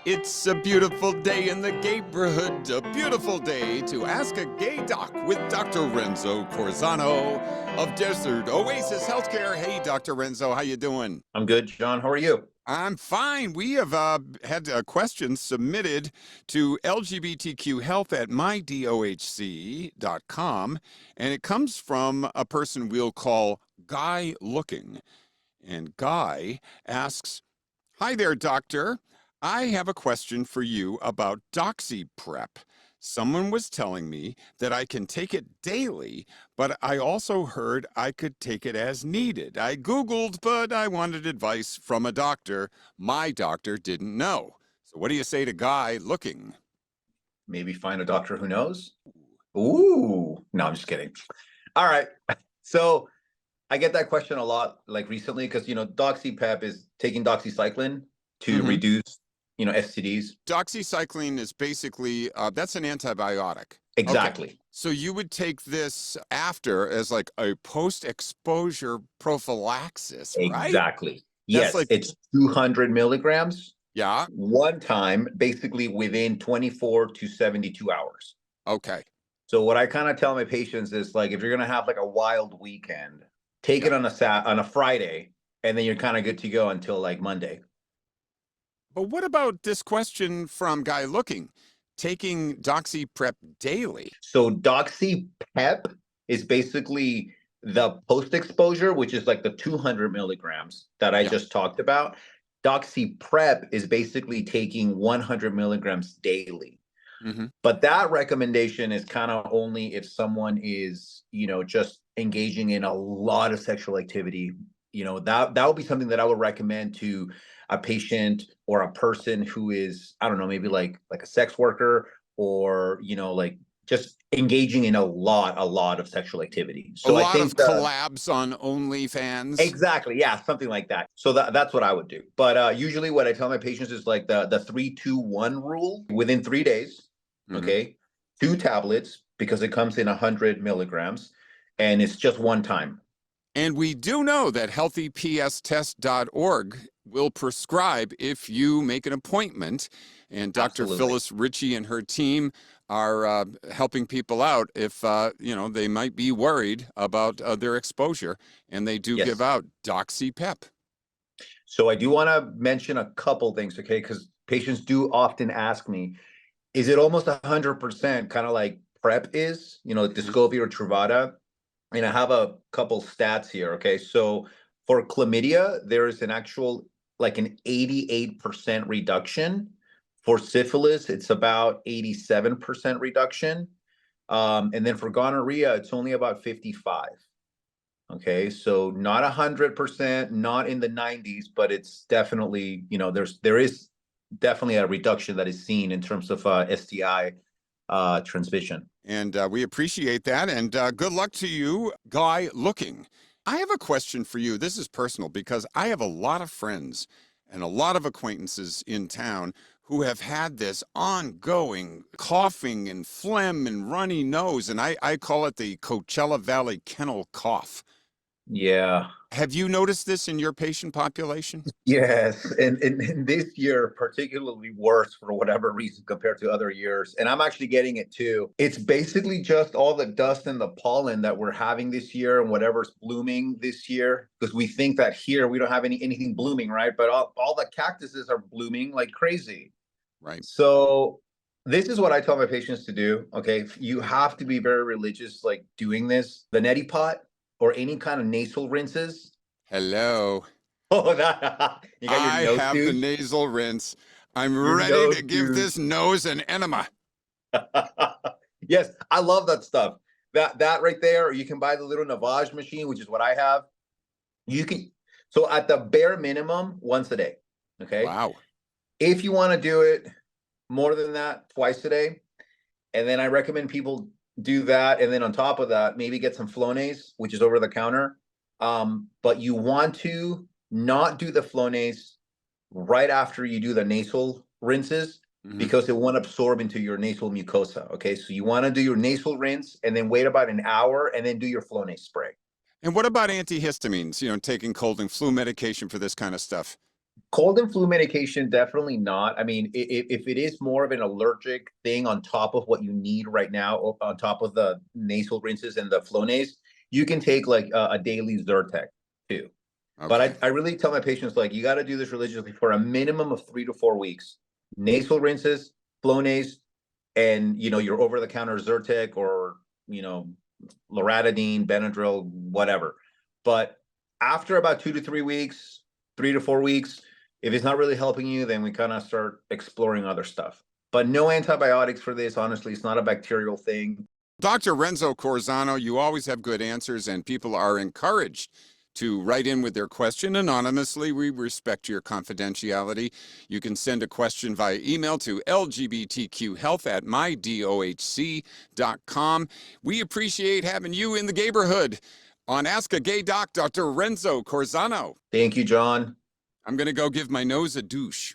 It's a beautiful day in the gayborhood, a beautiful day to ask a gay doc with Dr. Renzo Corzano of Desert Oasis Healthcare. Hey, Dr. Renzo, how you doing? I'm good, John. How are you? I'm fine. We have had questions submitted to LGBTQ health at mydohc.com, and it comes from a person we'll call Guy Looking. And Guy asks, "Hi there, doctor. I have a question for you about DOXY PrEP. Someone was telling me that I can take it daily, but I also heard I could take it as needed. I Googled, but I wanted advice from a doctor. My doctor didn't know. So what do you say to Guy Looking?" Maybe find a doctor who knows? Ooh, no, I'm just kidding. All right. So I get that question a lot, like recently, because DOXY PEP is taking doxycycline to Mm-hmm. reduce, STDs. Doxycycline is basically, that's an antibiotic. Exactly. Okay. So you would take this after as like a post-exposure prophylaxis, right? Exactly. That's Yes, like, it's 200 milligrams yeah, one time, basically within 24 to 72 hours. okay. So what I kind of tell my patients is like, if you're gonna have like a wild weekend, take Yeah. it on a Friday, and then you're kind of good to go until like Monday. But what about this question from Guy Looking? Taking Doxy Prep daily. So Doxy PEP is basically the post-exposure, which is like the 200 milligrams that I Yeah. just talked about. Doxy PrEP is basically taking 100 milligrams daily. Mm-hmm. But that recommendation is kind of only if someone is, just engaging in a lot of sexual activity. That would be something that I would recommend to a patient or a person who is, I don't know, maybe like a sex worker, or like just engaging in a lot of sexual activity. A So I lot of think collabs on OnlyFans. exactly, yeah, something like that. So that's what I would do. But usually what I tell my patients is like the 3-2-1 rule. Within 3 days, Mm-hmm. okay, 2 tablets, because it comes in 100 milligrams, and it's just one time. And we do know that healthypstest.org will prescribe if you make an appointment. And Dr. Absolutely. Phyllis Ritchie and her team are helping people out if, they might be worried about their exposure. And they do give Yes. out Doxy Pep. So I do want to mention a couple things, okay? Because patients do often ask me, is it almost 100% kind of like PrEP is, Mhm. Descovy or Truvada? And I have a couple stats here, okay? So for chlamydia, there is an actual like an 88% reduction. For syphilis, it's about 87% reduction. And then for gonorrhea, it's only about 55. Okay, so not 100%, not in the 90s, but it's definitely, there is definitely a reduction that is seen in terms of STI transmission. And we appreciate that. And good luck to you, Guy Looking. I have a question for you. This is personal because I have a lot of friends and a lot of acquaintances in town who have had this ongoing coughing and phlegm and runny nose. And I call it the Coachella Valley kennel cough. Yeah. Have you noticed this in your patient population? Yes, and this year particularly worse for whatever reason compared to other years. And I'm actually getting it too. It's basically just all the dust and the pollen that we're having this year and whatever's blooming this year. Because we think that here we don't have anything blooming, right? But all the cactuses are blooming like crazy. Right. So this is what I tell my patients to do. Okay. You have to be very religious, like doing this. The neti pot or any kind of nasal rinses. Hello. Oh, that you got your I nose have the douche. nasal rinse. I'm Your ready nose to give douche. this nose an enema. Yes, I love that stuff. That right there, you can buy the little Navage machine, which is what I have. You can, so at the bare minimum, once a day. Okay. Wow. If you want to do it more than that, twice a day. And then I recommend people do that. And then on top of that, maybe get some Flonase, which is over the counter. But you want to not do the Flonase right after you do the nasal rinses, Mhm. because it won't absorb into your nasal mucosa. Okay, so you want to do your nasal rinse and then wait about an hour and then do your Flonase spray. And what about antihistamines? Taking cold and flu medication for this kind of stuff. Cold and flu medication, definitely not. I mean, if it is more of an allergic thing on top of what you need right now, on top of the nasal rinses and the Flonase, you can take like a daily Zyrtec too. But Okay. I really tell my patients, like, you got to do this religiously for a minimum of 3 to 4 weeks. Nasal rinses, Flonase, and your over-the-counter Zyrtec or loratadine, Benadryl, whatever. But after about 2 to 3 weeks, 3 to 4 weeks, if it's not really helping you, then we kind of start exploring other stuff. But no antibiotics for this. Honestly, it's not a bacterial thing. Dr. Renzo Corzano, you always have good answers, and people are encouraged to write in with their question anonymously. We respect your confidentiality. You can send a question via email to lgbtqhealth@mydohc.com. We appreciate having you in the neighborhood on Ask a Gay Doc, Dr. Renzo Corzano. Thank you, John. I'm going to go give my nose a douche.